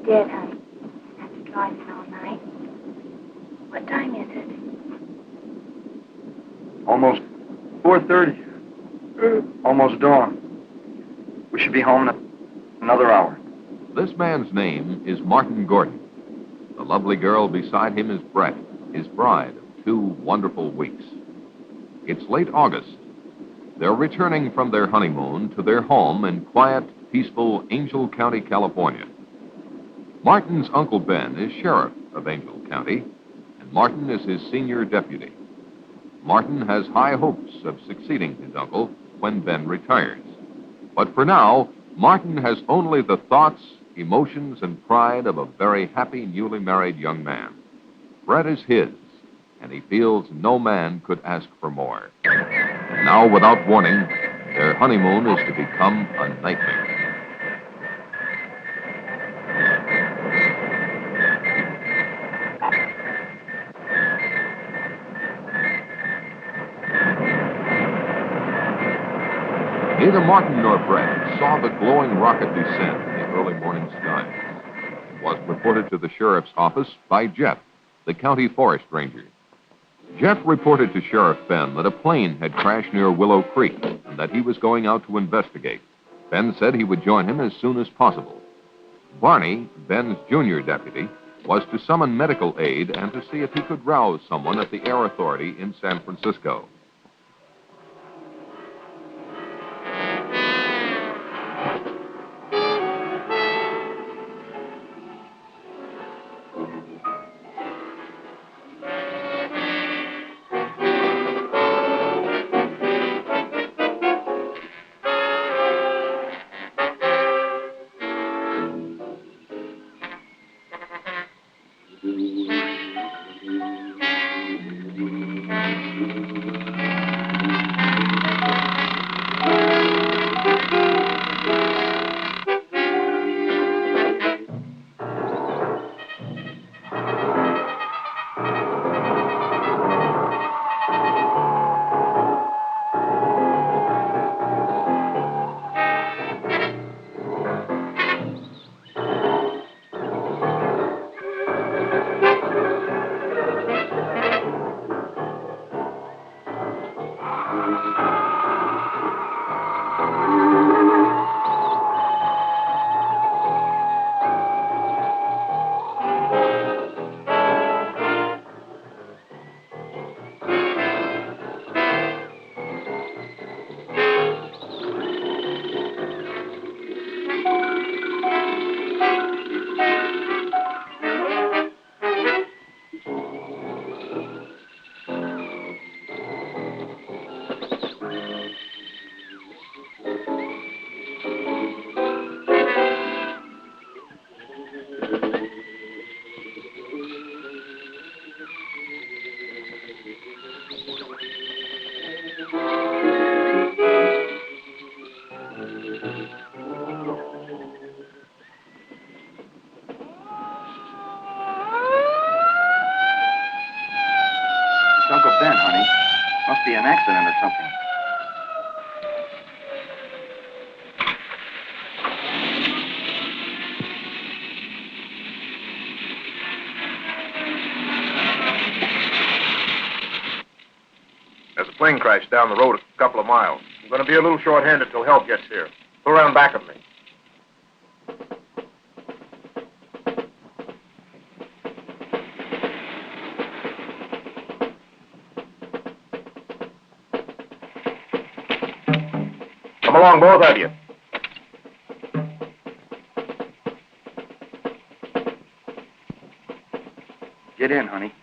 did, honey. After driving all night. What time is it? Almost 4:30. Almost dawn. We should be home in another hour. This man's name is Martin Gordon. The lovely girl beside him is Brett, his bride of 2 wonderful weeks. It's late August. They're returning from their honeymoon to their home in quiet, peaceful Angel County, California. Martin's Uncle Ben is sheriff of Angel County, and Martin is his senior deputy. Martin has high hopes of succeeding his uncle when Ben retires. But for now, Martin has only the thoughts, emotions, and pride of a very happy, newly married young man. Brett is his, and he feels no man could ask for more. And now, without warning, their honeymoon is to become a nightmare. Neither Martin nor Brett saw the glowing rocket descend in the early morning sky. It was reported to the sheriff's office by Jeff, the county forest ranger. Jeff reported to Sheriff Ben that a plane had crashed near Willow Creek and that he was going out to investigate. Ben said he would join him as soon as possible. Barney, Ben's junior deputy, was to summon medical aid and to see if he could rouse someone at the Air Authority in San Francisco. Uncle Ben, honey. Must be an accident or something. There's a plane crash down the road a couple of miles. I'm going to be a little short-handed till help gets here. Go around back of me. Come along, both of you. Get in, honey.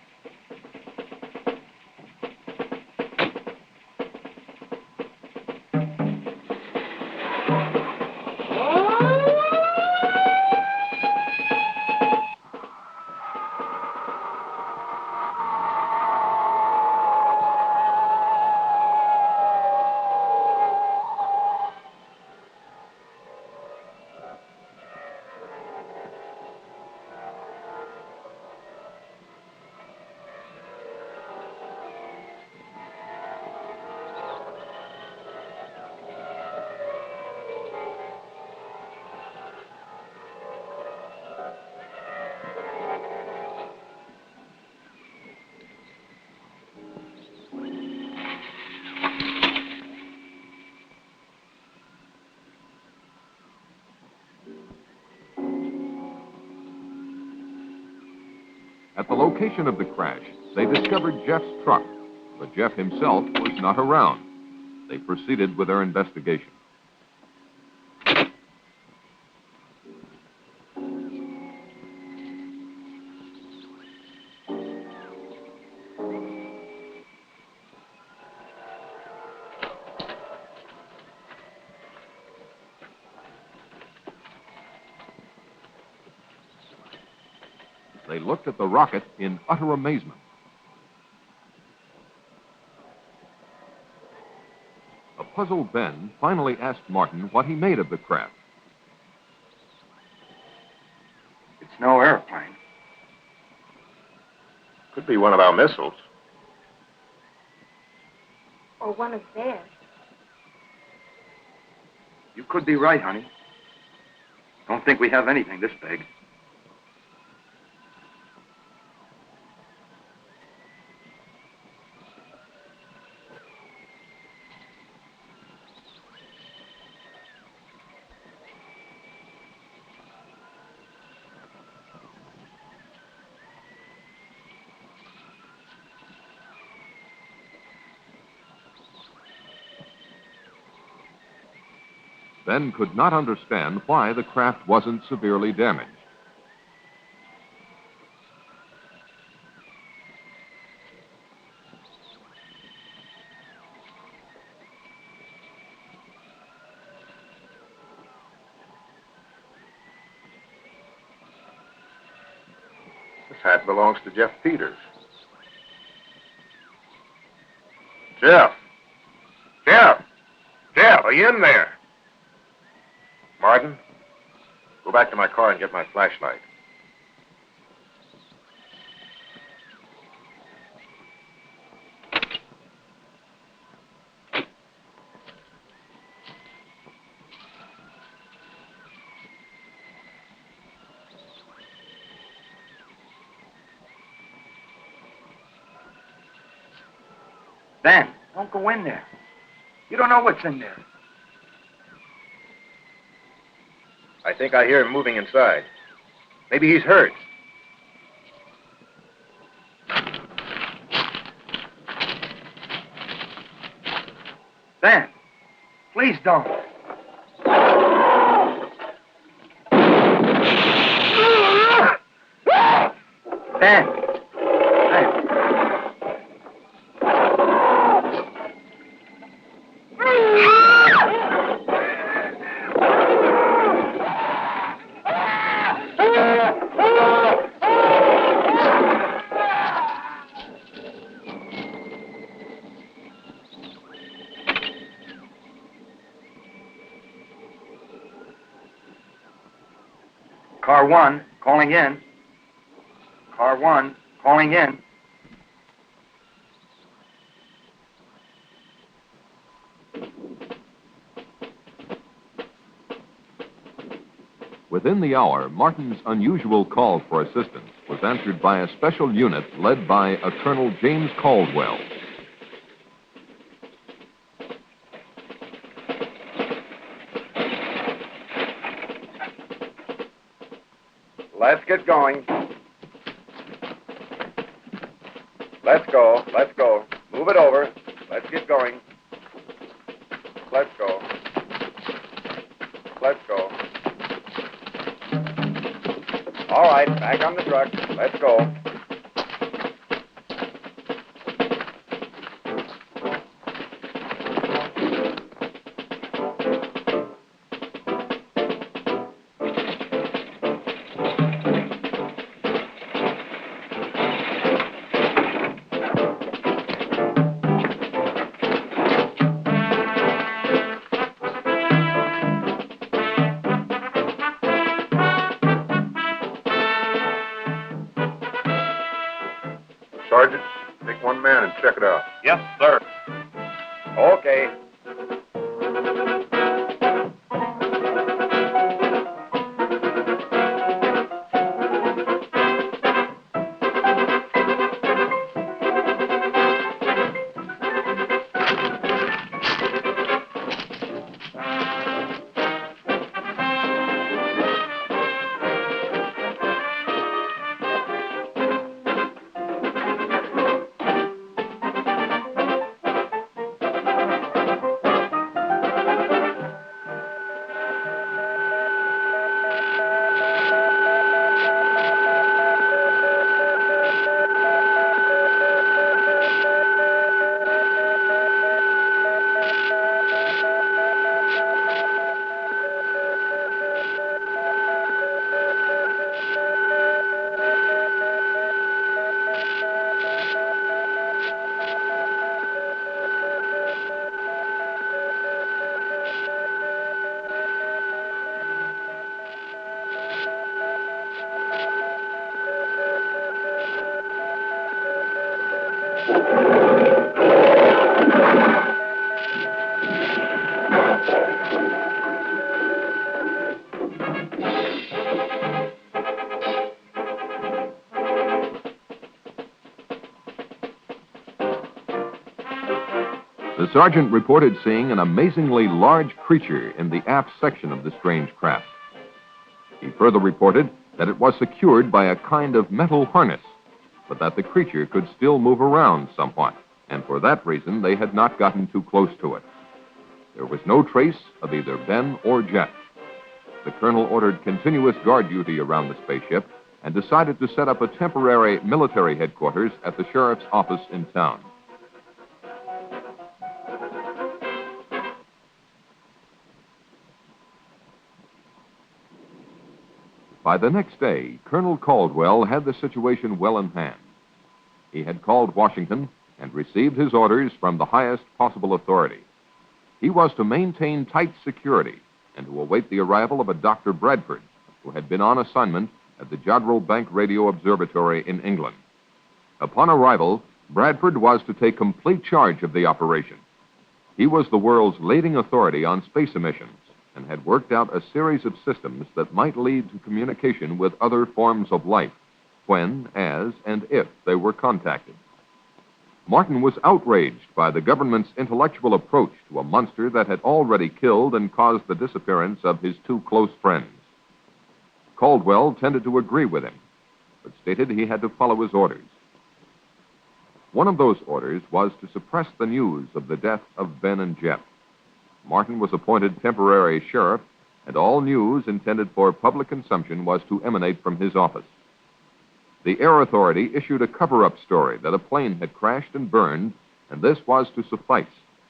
At the location of the crash, they discovered Jeff's truck, but Jeff himself was not around. They proceeded with their investigation. They looked at the rocket in utter amazement. A puzzled Ben finally asked Martin what he made of the craft. It's no airplane. Could be one of our missiles. Or one of theirs. You could be right, honey. Don't think we have anything this big. Ben could not understand why the craft wasn't severely damaged. This hat belongs to Jeff Peters. Jeff! Jeff! Jeff, are you in there? Martin, go back to my car and get my flashlight. Ben, don't go in there. You don't know what's in there. I think I hear him moving inside. Maybe he's hurt. Ben, please don't. Ben. Ben. Car 1, calling in. Car 1, calling in. Within the hour, Martin's unusual call for assistance was answered by a special unit led by a Colonel James Caldwell. Let's get going. Let's go. Let's go. Move it over. Let's get going. Let's go. Let's go. All right, back on the truck. Let's go. Sergeant, take one man and check it out. Yes, sir. Okay. The sergeant reported seeing an amazingly large creature in the aft section of the strange craft. He further reported that it was secured by a kind of metal harness, but that the creature could still move around somewhat, and for that reason they had not gotten too close to it. There was no trace of either Ben or Jeff. The colonel ordered continuous guard duty around the spaceship and decided to set up a temporary military headquarters at the sheriff's office in town. By the next day, Colonel Caldwell had the situation well in hand. He had called Washington and received his orders from the highest possible authority. He was to maintain tight security and to await the arrival of a Dr. Bradford, who had been on assignment at the Jodrell Bank Radio Observatory in England. Upon arrival, Bradford was to take complete charge of the operation. He was the world's leading authority on space emissions and had worked out a series of systems that might lead to communication with other forms of life when, as, and if they were contacted. Martin was outraged by the government's intellectual approach to a monster that had already killed and caused the disappearance of his two close friends. Caldwell tended to agree with him, but stated he had to follow his orders. One of those orders was to suppress the news of the death of Ben and Jeff. Martin was appointed temporary sheriff, and all news intended for public consumption was to emanate from his office. The Air Authority issued a cover-up story that a plane had crashed and burned, and this was to suffice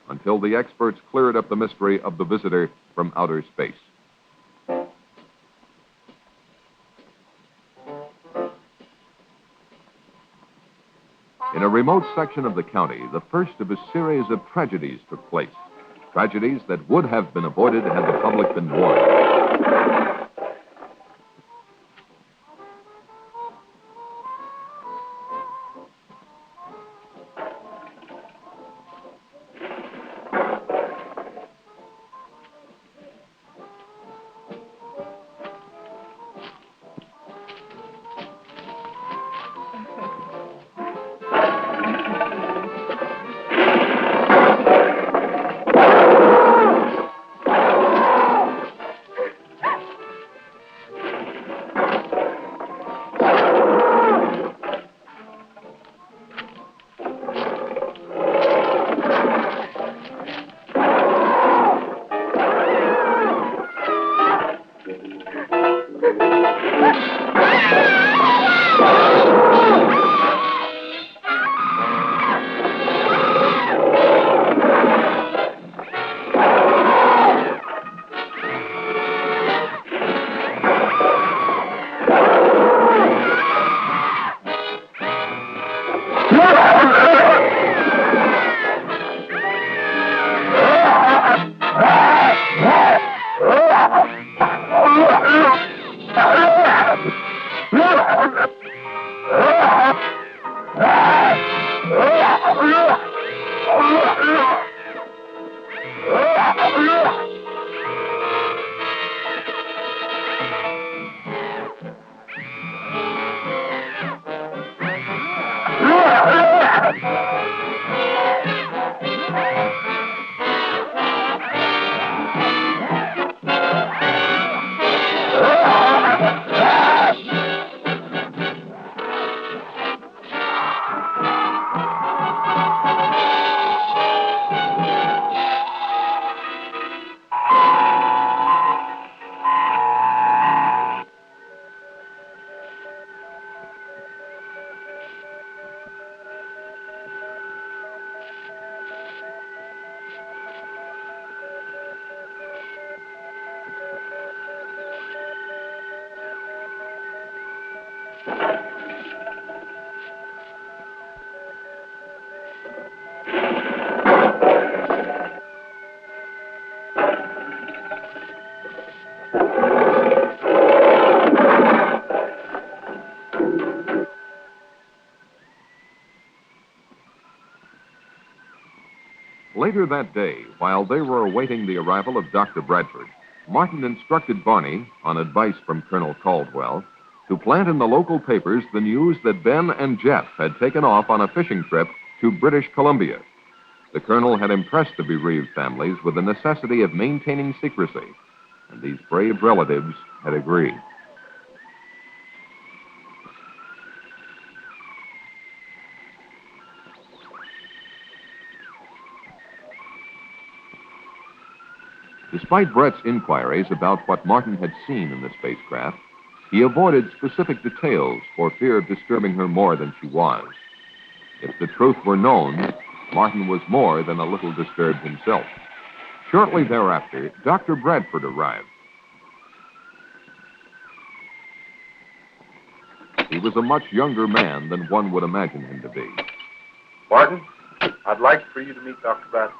until the experts cleared up the mystery of the visitor from outer space. In a remote section of the county, the first of a series of tragedies took place. Tragedies that would have been avoided had the public been warned. Later that day, while they were awaiting the arrival of Dr. Bradford, Martin instructed Barney, on advice from Colonel Caldwell, to plant in the local papers the news that Ben and Jeff had taken off on a fishing trip to British Columbia. The colonel had impressed the bereaved families with the necessity of maintaining secrecy, and these brave relatives had agreed. Despite Brett's inquiries about what Martin had seen in the spacecraft, he avoided specific details for fear of disturbing her more than she was. If the truth were known, Martin was more than a little disturbed himself. Shortly thereafter, Dr. Bradford arrived. He was a much younger man than one would imagine him to be. Martin, I'd like for you to meet Dr. Bradford.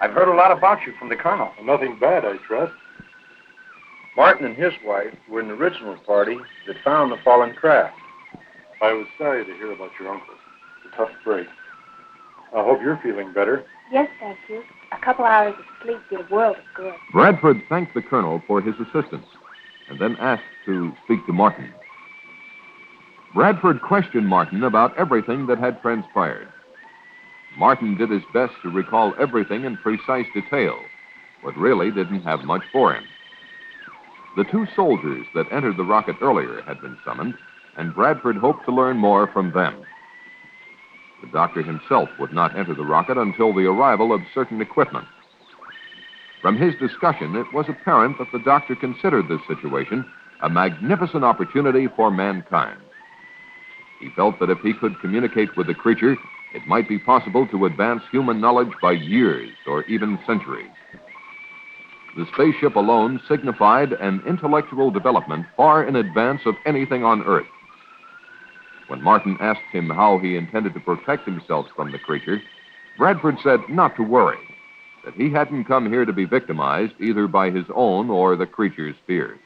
I've heard a lot about you from the colonel. Nothing bad, I trust. Martin and his wife were in the original party that found the fallen craft. I was sorry to hear about your uncle. It's a tough break. I hope you're feeling better. Yes, thank you. A couple hours of sleep did a world of good. Bradford thanked the colonel for his assistance and then asked to speak to Martin. Bradford questioned Martin about everything that had transpired. Martin did his best to recall everything in precise detail, but really didn't have much for him. The two soldiers that entered the rocket earlier had been summoned, and Bradford hoped to learn more from them. The doctor himself would not enter the rocket until the arrival of certain equipment. From his discussion, it was apparent that the doctor considered this situation a magnificent opportunity for mankind. He felt that if he could communicate with the creature, it might be possible to advance human knowledge by years or even centuries. The spaceship alone signified an intellectual development far in advance of anything on Earth. When Martin asked him how he intended to protect himself from the creature, Bradford said not to worry, that he hadn't come here to be victimized either by his own or the creature's fears.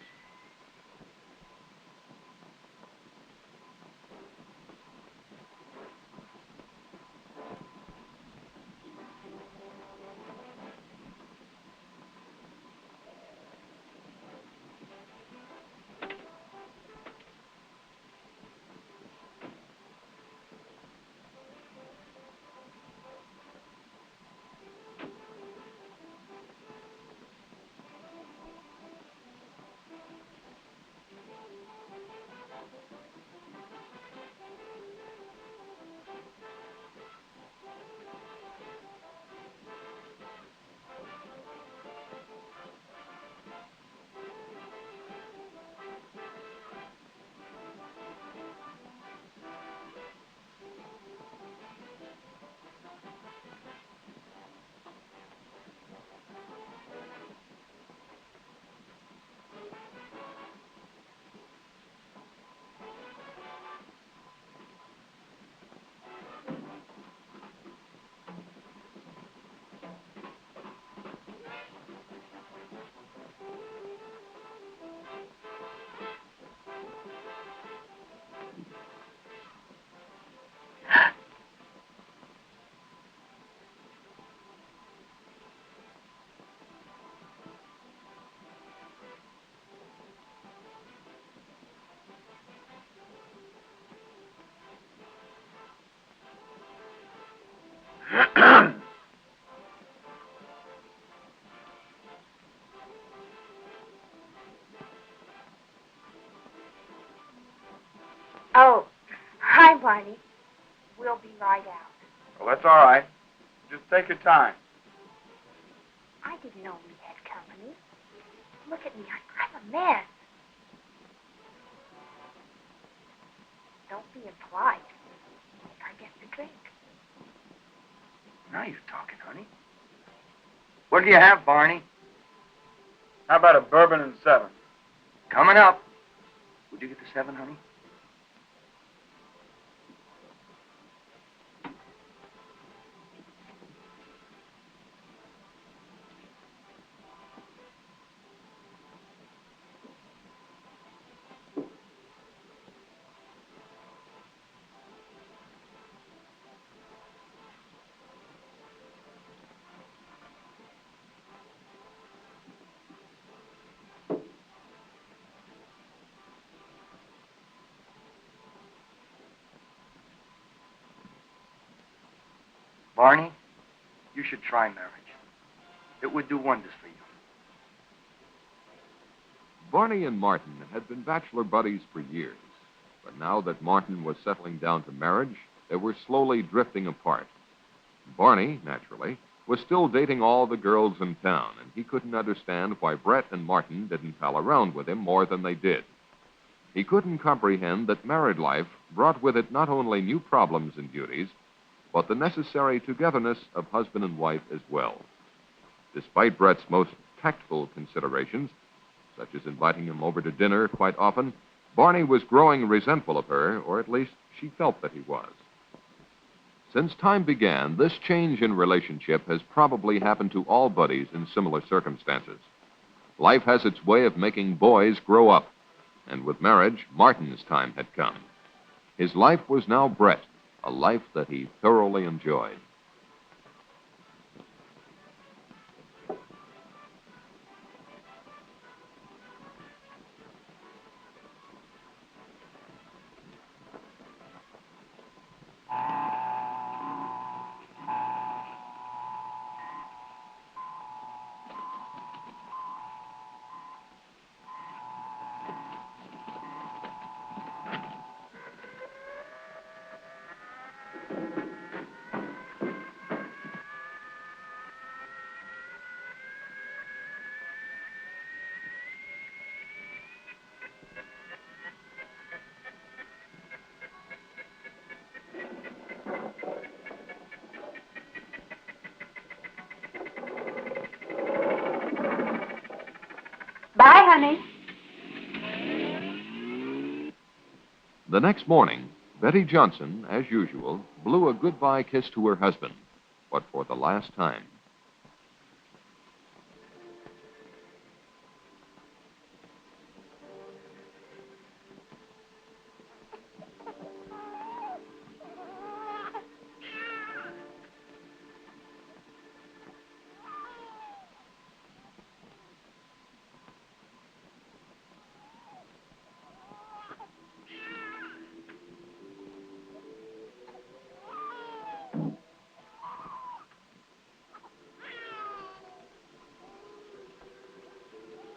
Oh, hi, Barney. We'll be right out. Well, that's all right. Just take your time. I didn't know we had company. Look at me. I'm a mess. Don't be impolite. I get the drink. Now you're talking, honey. What do you have, Barney? How about a bourbon and 7? Coming up. Would you get the 7, honey? Barney, you should try marriage. It would do wonders for you. Barney and Martin had been bachelor buddies for years, but now that Martin was settling down to marriage, they were slowly drifting apart. Barney, naturally, was still dating all the girls in town, and he couldn't understand why Brett and Martin didn't pal around with him more than they did. He couldn't comprehend that married life brought with it not only new problems and duties, but the necessary togetherness of husband and wife as well. Despite Brett's most tactful considerations, such as inviting him over to dinner quite often, Barney was growing resentful of her, or at least she felt that he was. Since time began, this change in relationship has probably happened to all buddies in similar circumstances. Life has its way of making boys grow up, and with marriage, Martin's time had come. His life was now Brett, a life that he thoroughly enjoyed. Bye, honey. The next morning, Betty Johnson, as usual, blew a goodbye kiss to her husband, but for the last time.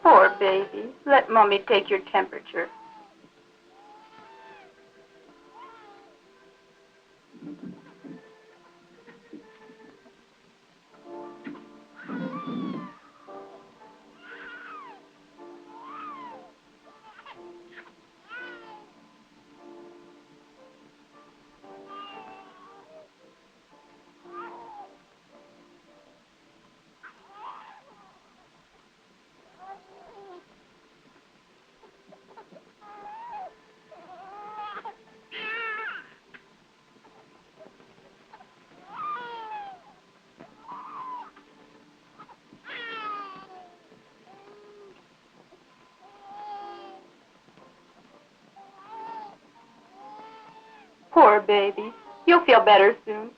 Poor baby. Let Mommy take your temperature. Poor baby. You'll feel better soon.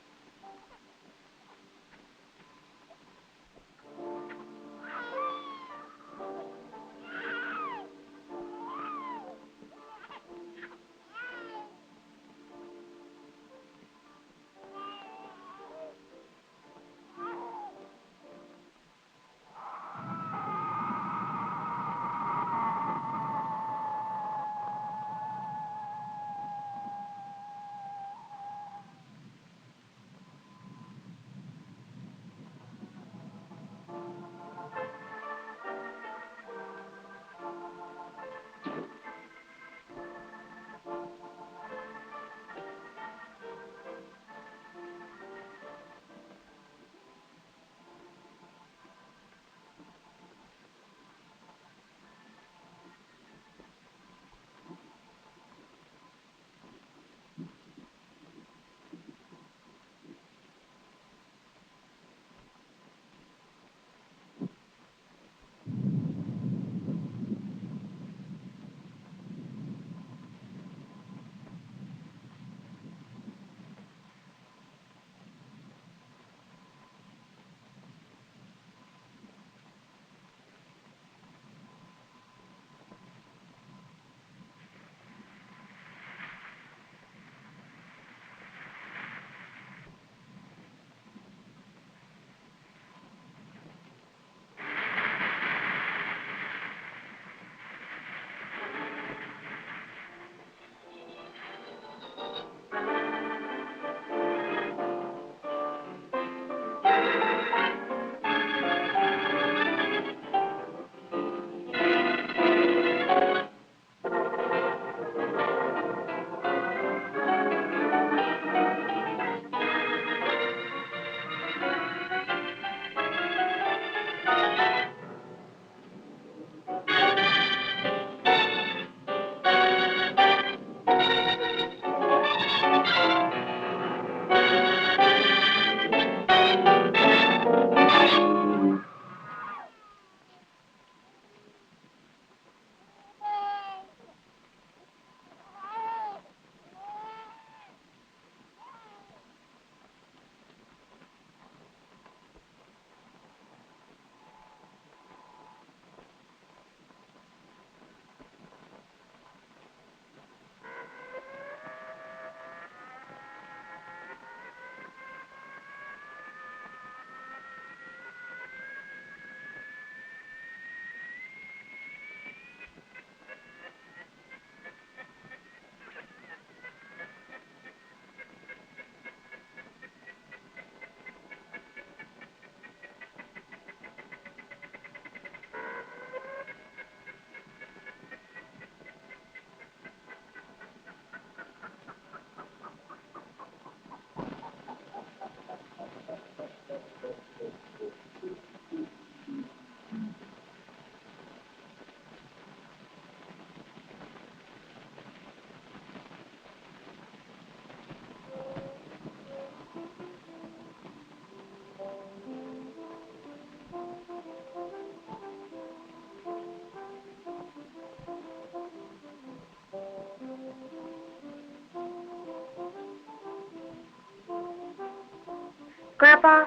Grandpa,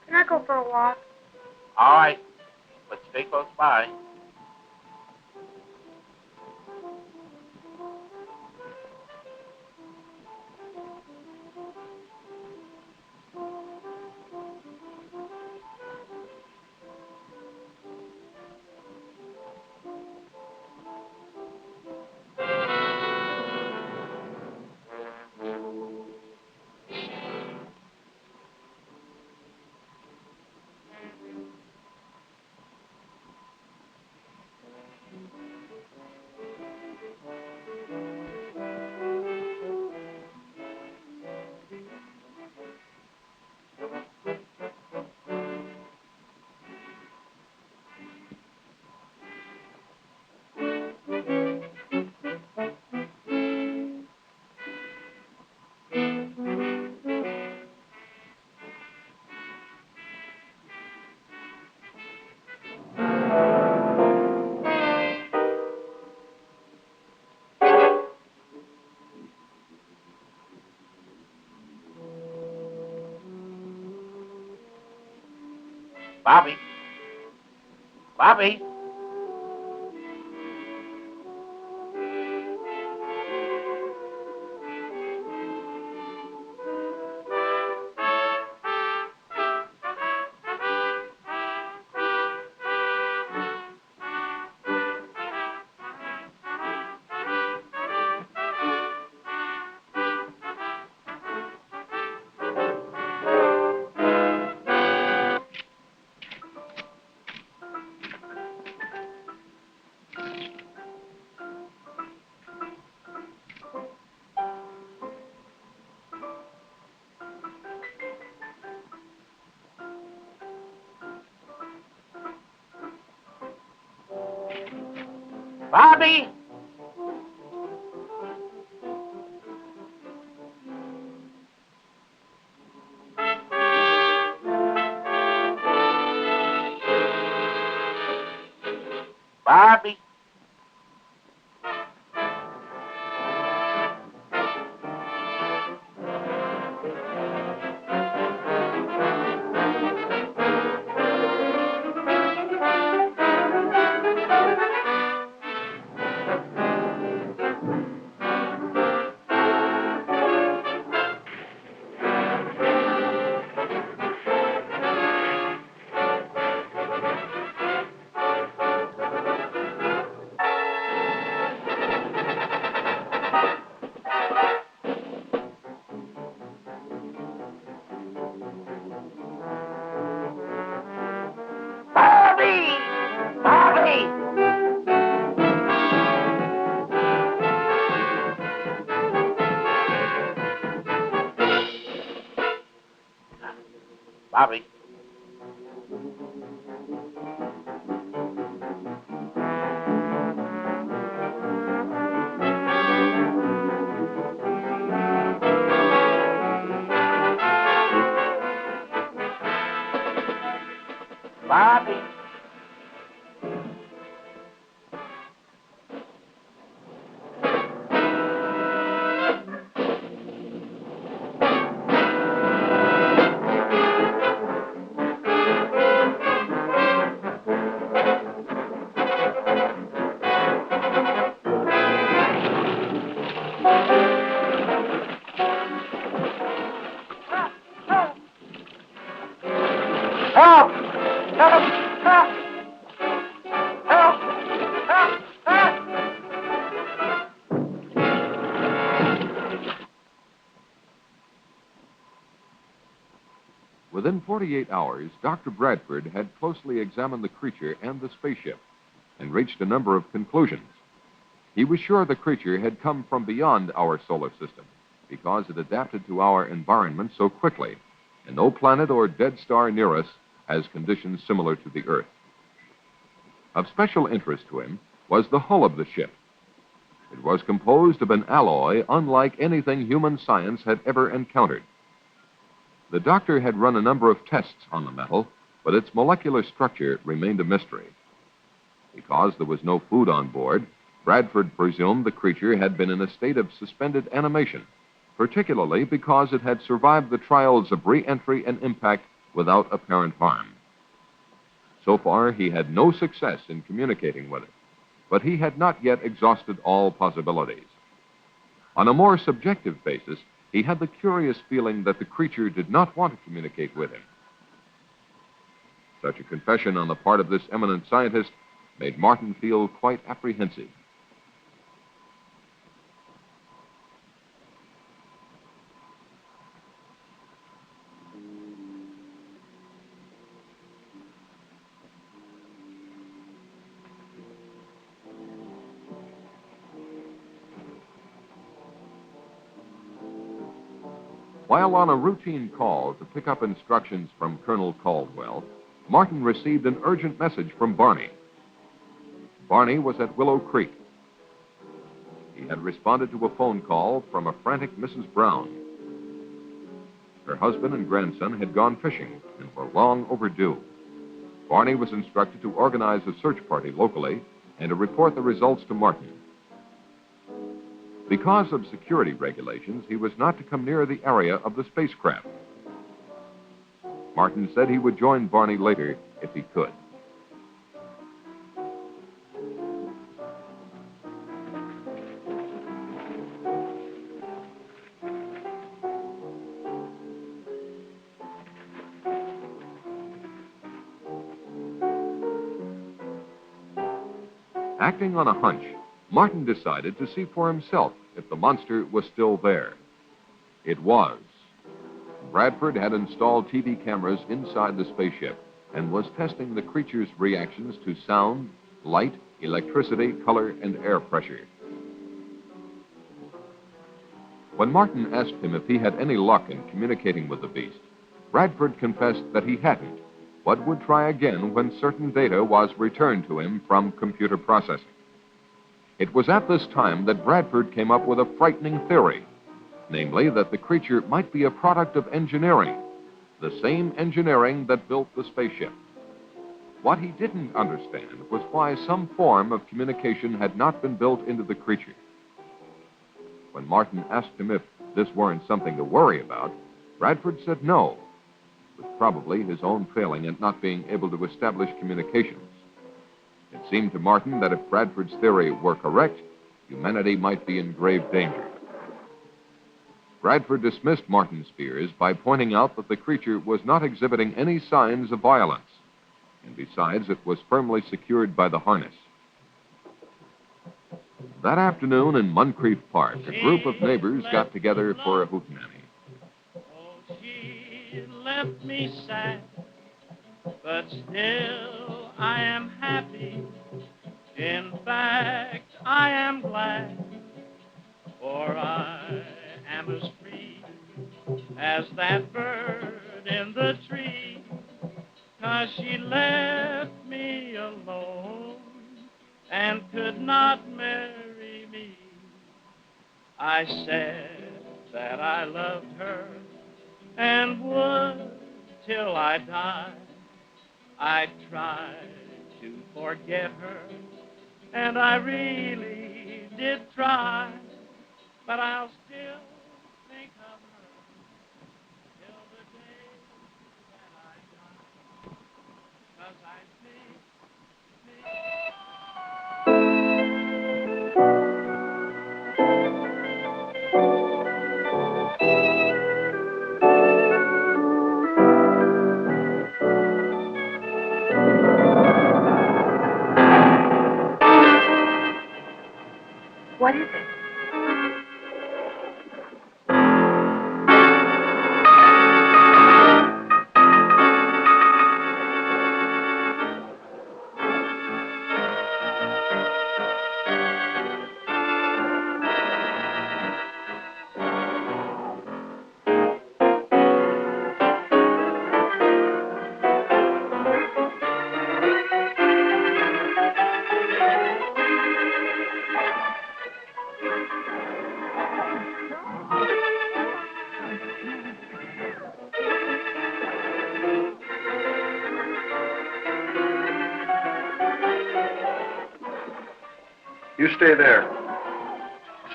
can I go for a walk? All right, but stay close by. Bobby. Bobby. Bobby! Bobby! Bobby! Bobby! Bobby. Bobby. Help! Help! Help! Help! Help! Help! Within 48 hours, Dr. Bradford had closely examined the creature and the spaceship and reached a number of conclusions. He was sure the creature had come from beyond our solar system because it adapted to our environment so quickly, and no planet or dead star near us has conditions similar to the Earth. Of special interest to him was the hull of the ship. It was composed of an alloy unlike anything human science had ever encountered. The doctor had run a number of tests on the metal, but its molecular structure remained a mystery. Because there was no food on board, Bradford presumed the creature had been in a state of suspended animation, particularly because it had survived the trials of re-entry and impact without apparent harm. So far, he had no success in communicating with it, but he had not yet exhausted all possibilities. On a more subjective basis, he had the curious feeling that the creature did not want to communicate with him. Such a confession on the part of this eminent scientist made Martin feel quite apprehensive. While on a routine call to pick up instructions from Colonel Caldwell, Martin received an urgent message from Barney. Barney was at Willow Creek. He had responded to a phone call from a frantic Mrs. Brown. Her husband and grandson had gone fishing and were long overdue. Barney was instructed to organize a search party locally and to report the results to Martin. Because of security regulations, he was not to come near the area of the spacecraft. Martin said he would join Barney later if he could. Acting on a hunch, Martin decided to see for himself if the monster was still there. It was. Bradford had installed TV cameras inside the spaceship and was testing the creature's reactions to sound, light, electricity, color, and air pressure. When Martin asked him if he had any luck in communicating with the beast, Bradford confessed that he hadn't, but would try again when certain data was returned to him from computer processing. It was at this time that Bradford came up with a frightening theory, namely that the creature might be a product of engineering, the same engineering that built the spaceship. What he didn't understand was why some form of communication had not been built into the creature. When Martin asked him if this weren't something to worry about, Bradford said no, with probably his own failing at not being able to establish communications. It seemed to Martin that if Bradford's theory were correct, humanity might be in grave danger. Bradford dismissed Martin's fears by pointing out that the creature was not exhibiting any signs of violence, and besides, it was firmly secured by the harness. That afternoon in Moncrief Park, a group of neighbors got together for a hootenanny. Oh, she left me sad, but still I am happy. In fact, I am glad, for I am as free as that bird in the tree, 'cause she left me alone and could not marry me. I said that I loved her and would till I died. I tried to forget her, and I really did try, but I'll still think of her till the day that I die, 'cause I think What is it? You stay there.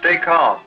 Stay calm.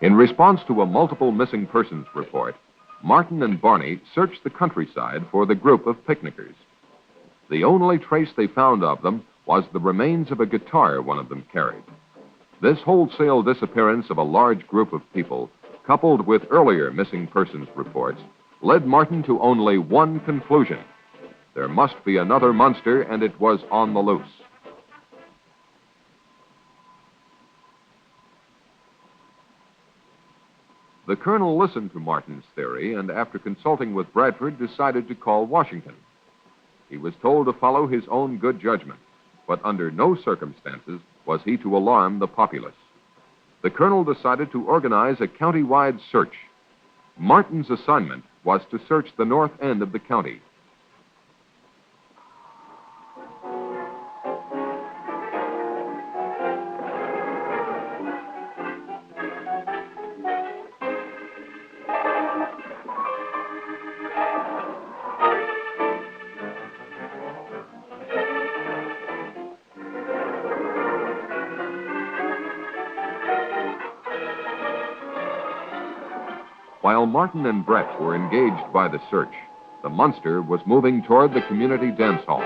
In response to a multiple missing persons report, Martin and Barney searched the countryside for the group of picnickers. The only trace they found of them was the remains of a guitar one of them carried. This wholesale disappearance of a large group of people, coupled with earlier missing persons reports, led Martin to only one conclusion. There must be another monster, and it was on the loose. The colonel listened to Martin's theory, and after consulting with Bradford, decided to call Washington. He was told to follow his own good judgment, but under no circumstances was he to alarm the populace. The colonel decided to organize a county-wide search. Martin's assignment was to search the north end of the county. While Martin and Brett were engaged by the search, the monster was moving toward the community dance hall.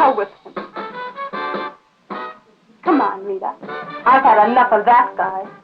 hell with him. Come on, Rita. I've had enough of that guy.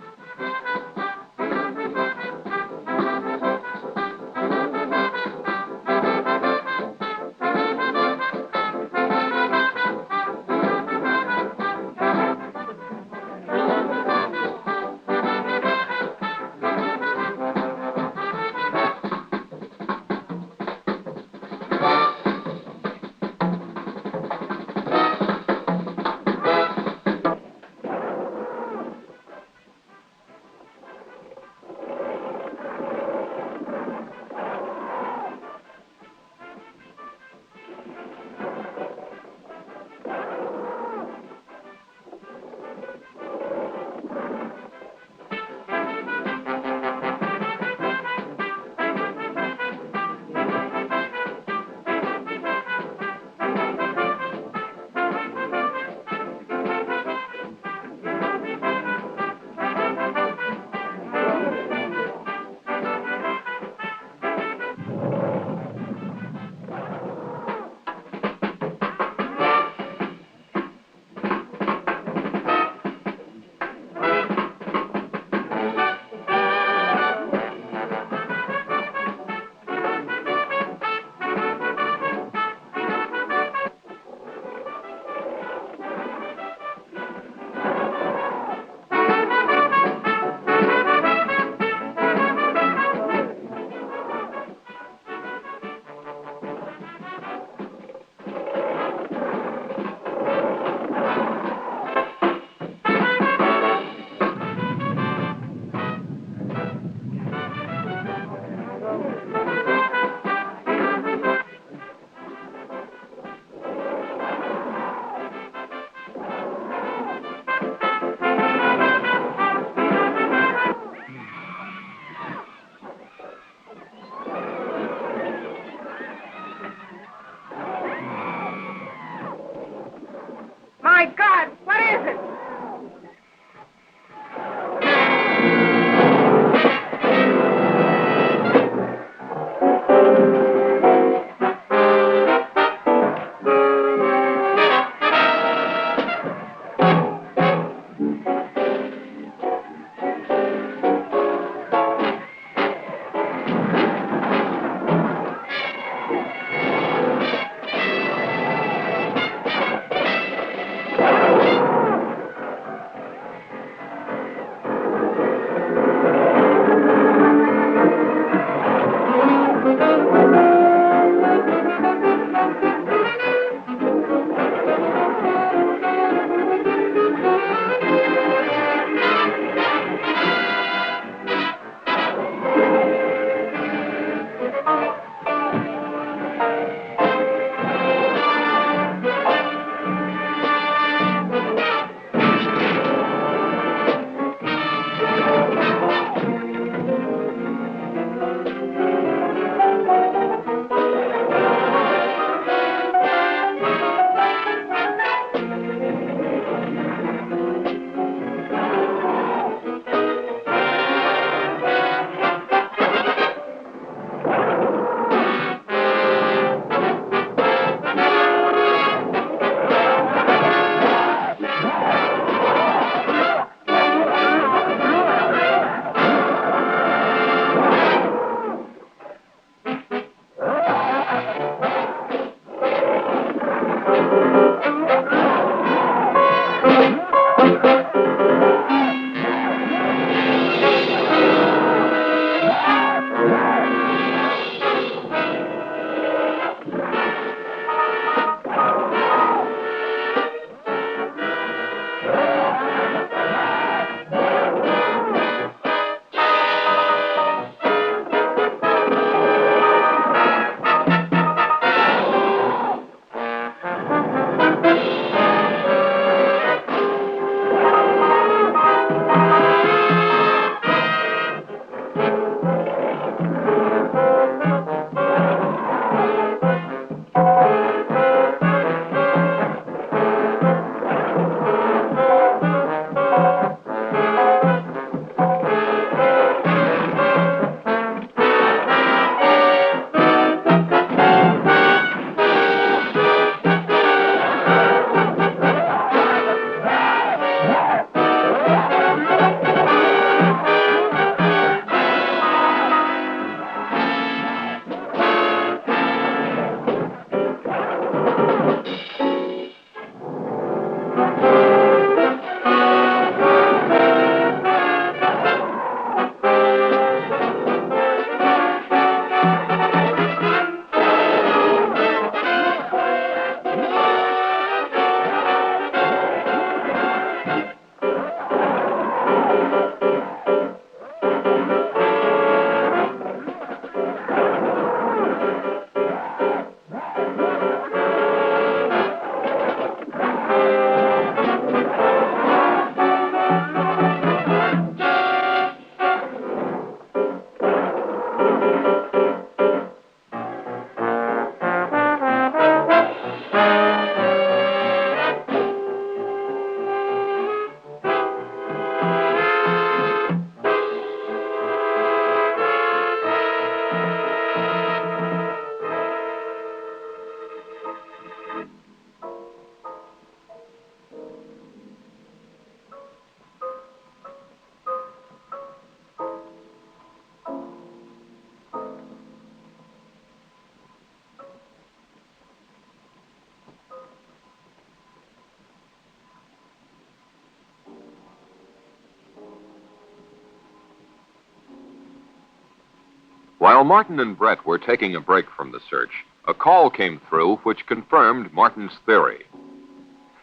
While Martin and Brett were taking a break from the search, a call came through which confirmed Martin's theory.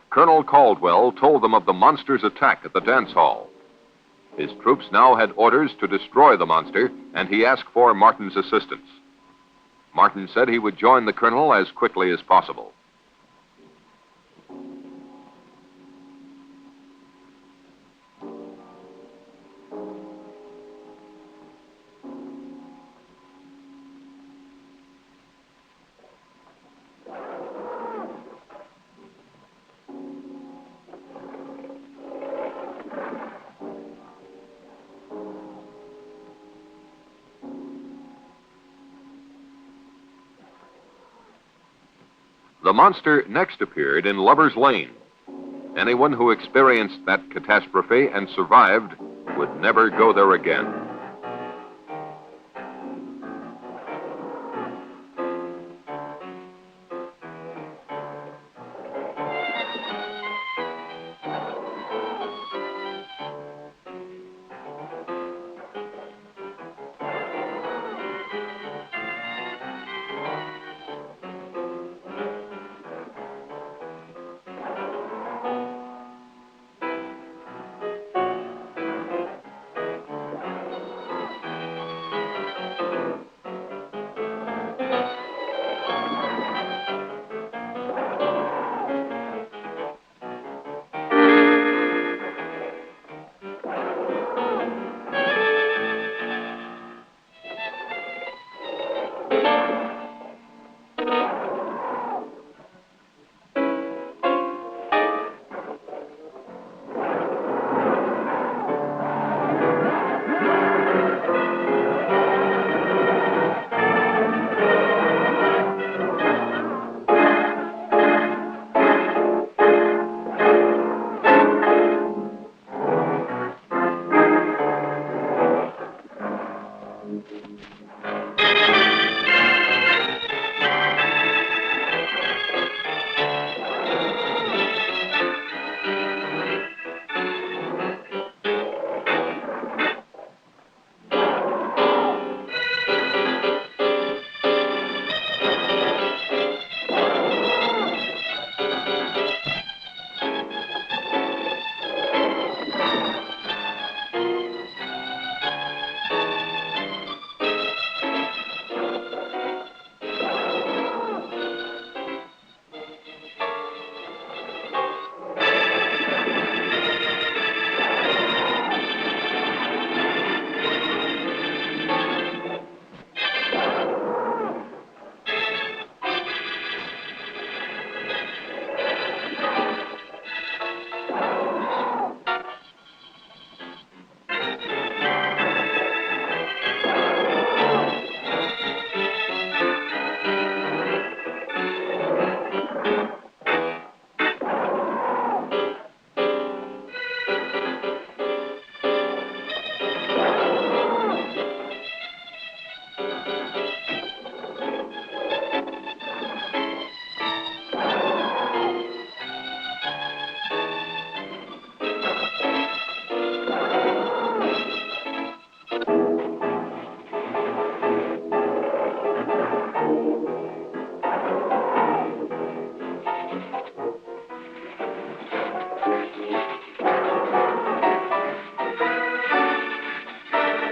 Colonel Caldwell told them of the monster's attack at the dance hall. His troops now had orders to destroy the monster, and he asked for Martin's assistance. Martin said he would join the colonel as quickly as possible. The monster next appeared in Lover's Lane. Anyone who experienced that catastrophe and survived would never go there again.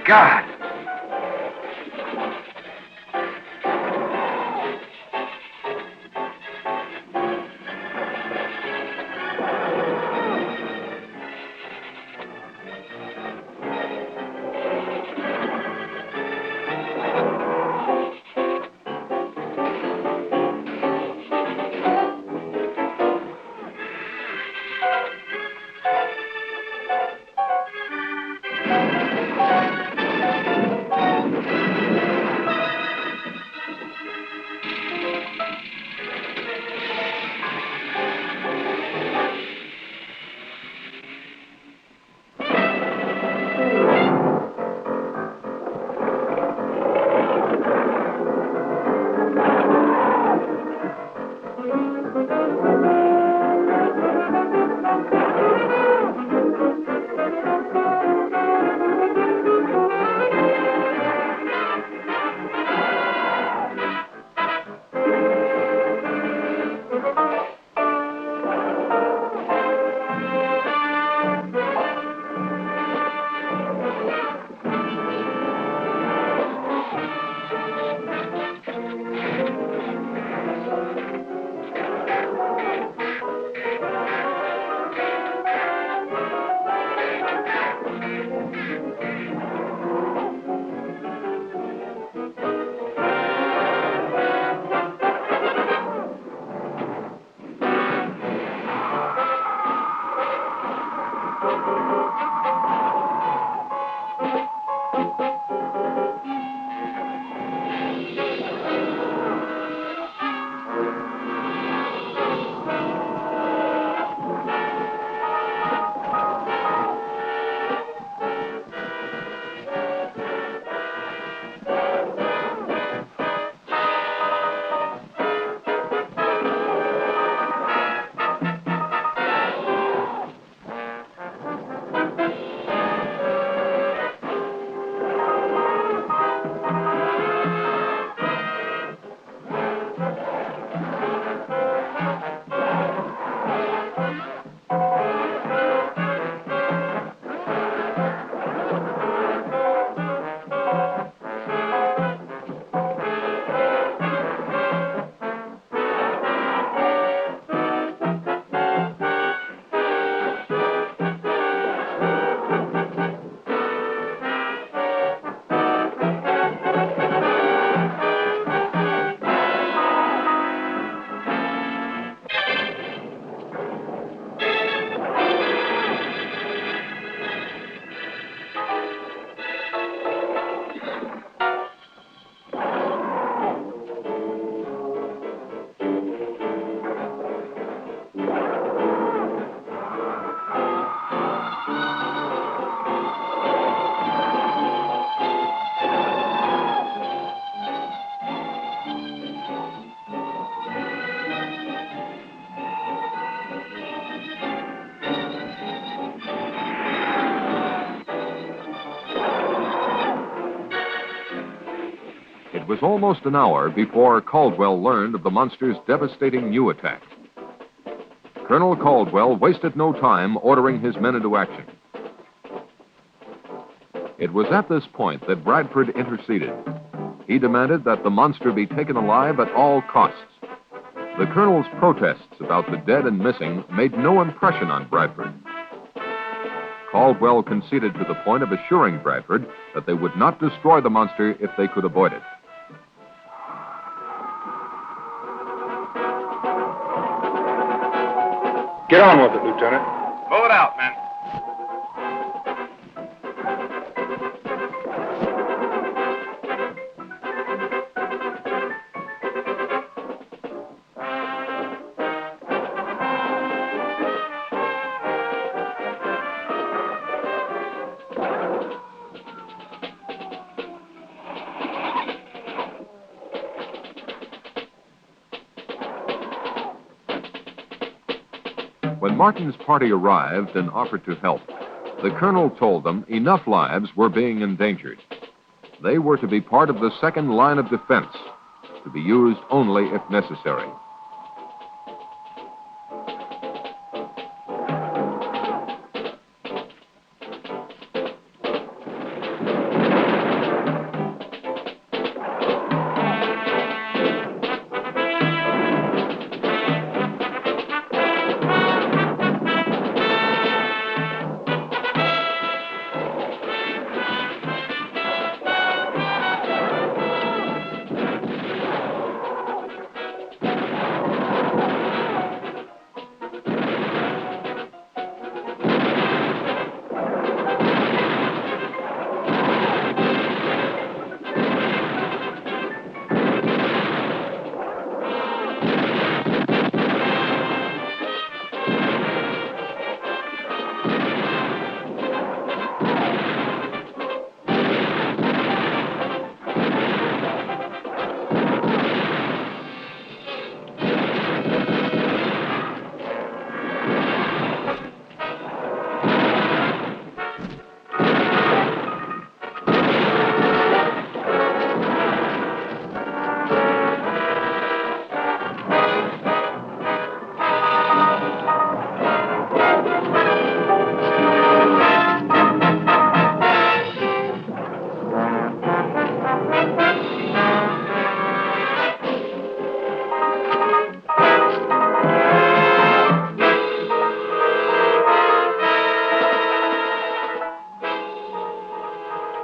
God! was almost an hour before Caldwell learned of the monster's devastating new attack. Colonel Caldwell wasted no time ordering his men into action. It was at this point that Bradford interceded. He demanded that the monster be taken alive at all costs. The colonel's protests about the dead and missing made no impression on Bradford. Caldwell conceded to the point of assuring Bradford that they would not destroy the monster if they could avoid it. Get on with it, Lieutenant. Move it out, men. When Martin's party arrived and offered to help, the colonel told them enough lives were being endangered. They were to be part of the second line of defense, to be used only if necessary.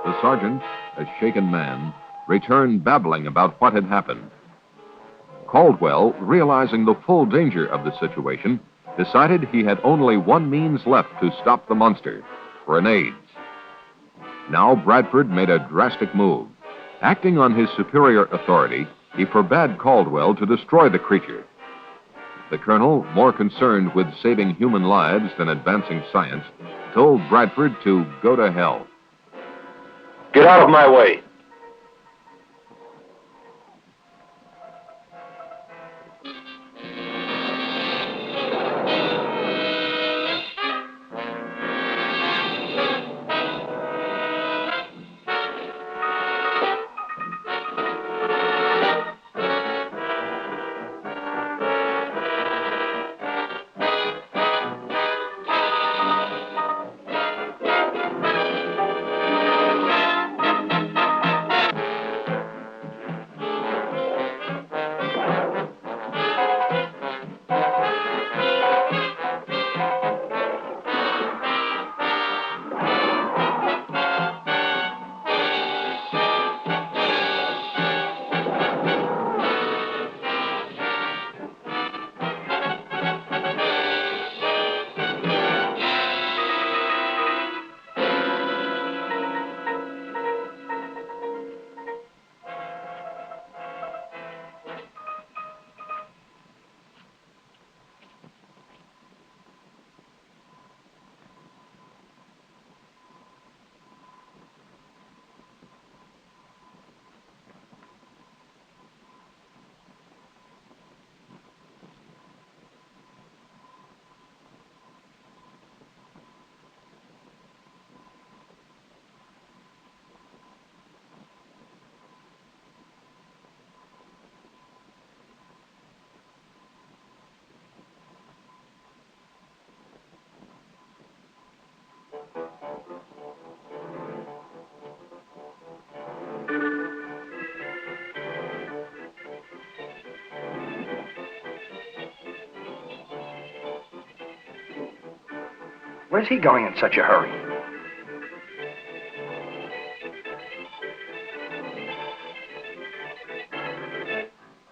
The sergeant, a shaken man, returned babbling about what had happened. Caldwell, realizing the full danger of the situation, decided he had only one means left to stop the monster: grenades. Now Bradford made a drastic move. Acting on his superior authority, he forbade Caldwell to destroy the creature. The colonel, more concerned with saving human lives than advancing science, told Bradford to go to hell. Get out of my way. Where's he going in such a hurry?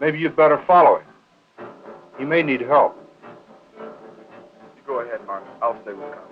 Maybe you'd better follow him. He may need help. You go ahead, Martin. I'll stay with Carl.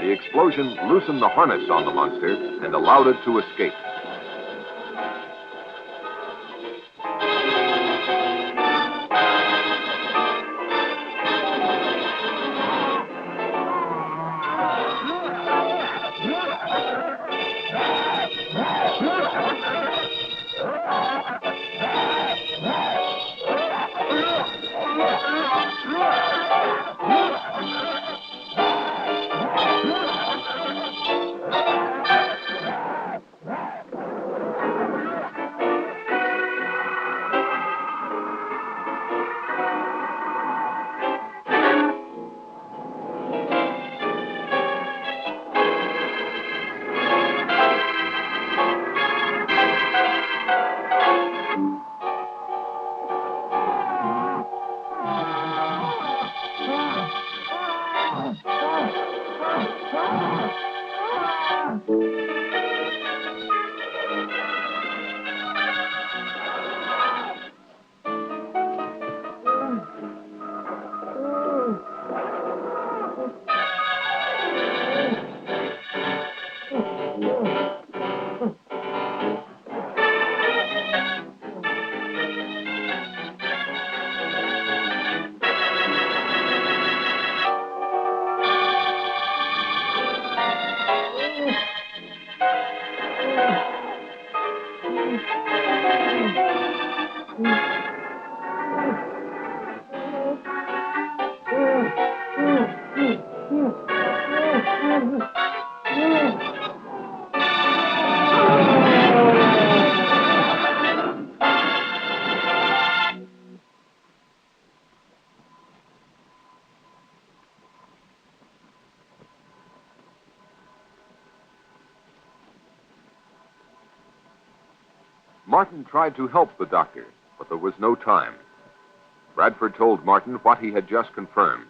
The explosion loosened the harness on the monster and allowed it to escape. Martin tried to help the doctor, but there was no time. Bradford told Martin what he had just confirmed,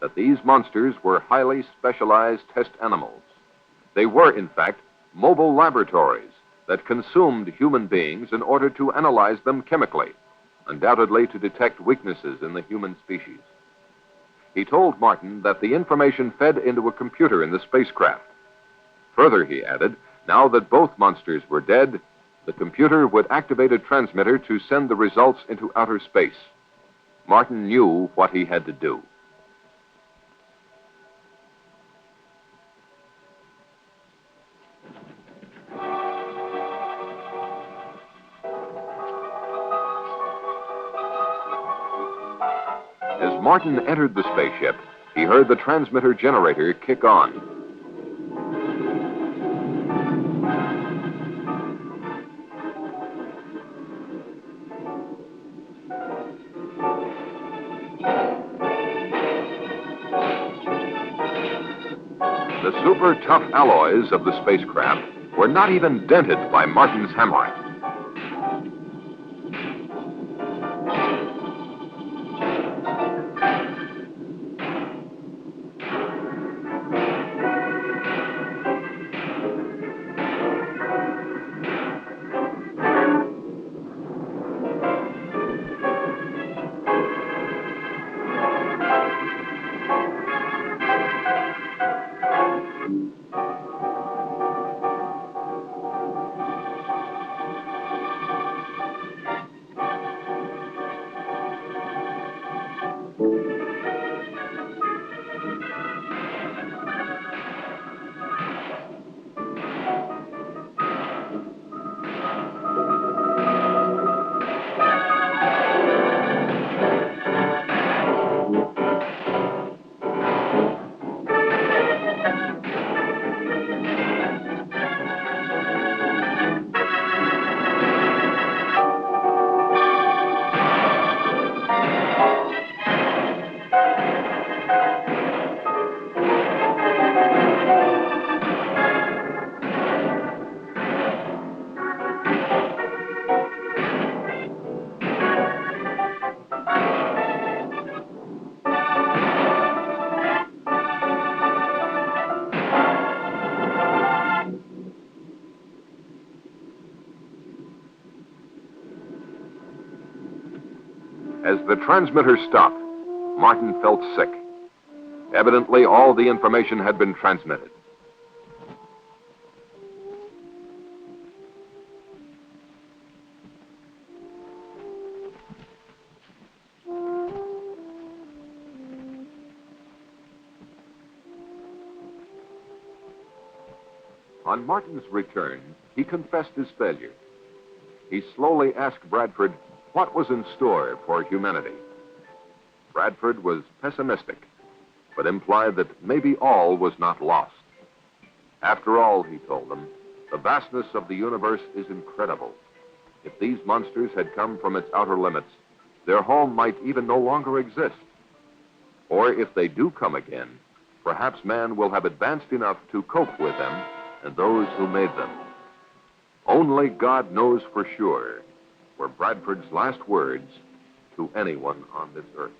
that these monsters were highly specialized test animals. They were, in fact, mobile laboratories that consumed human beings in order to analyze them chemically, undoubtedly to detect weaknesses in the human species. He told Martin that the information fed into a computer in the spacecraft. Further, he added, now that both monsters were dead, the computer would activate a transmitter to send the results into outer space. Martin knew what he had to do. As Martin entered the spaceship, he heard the transmitter generator kick on. The super tough alloys of the spacecraft were not even dented by Martin's hammering. As the transmitter stopped, Martin felt sick. Evidently, all the information had been transmitted. On Martin's return, he confessed his failure. He slowly asked Bradford what was in store for humanity. Bradford was pessimistic, but implied that maybe all was not lost. After all, he told them, the vastness of the universe is incredible. If these monsters had come from its outer limits, their home might even no longer exist. Or if they do come again, perhaps man will have advanced enough to cope with them and those who made them. Only God knows for sure, were Bradford's last words to anyone on this earth.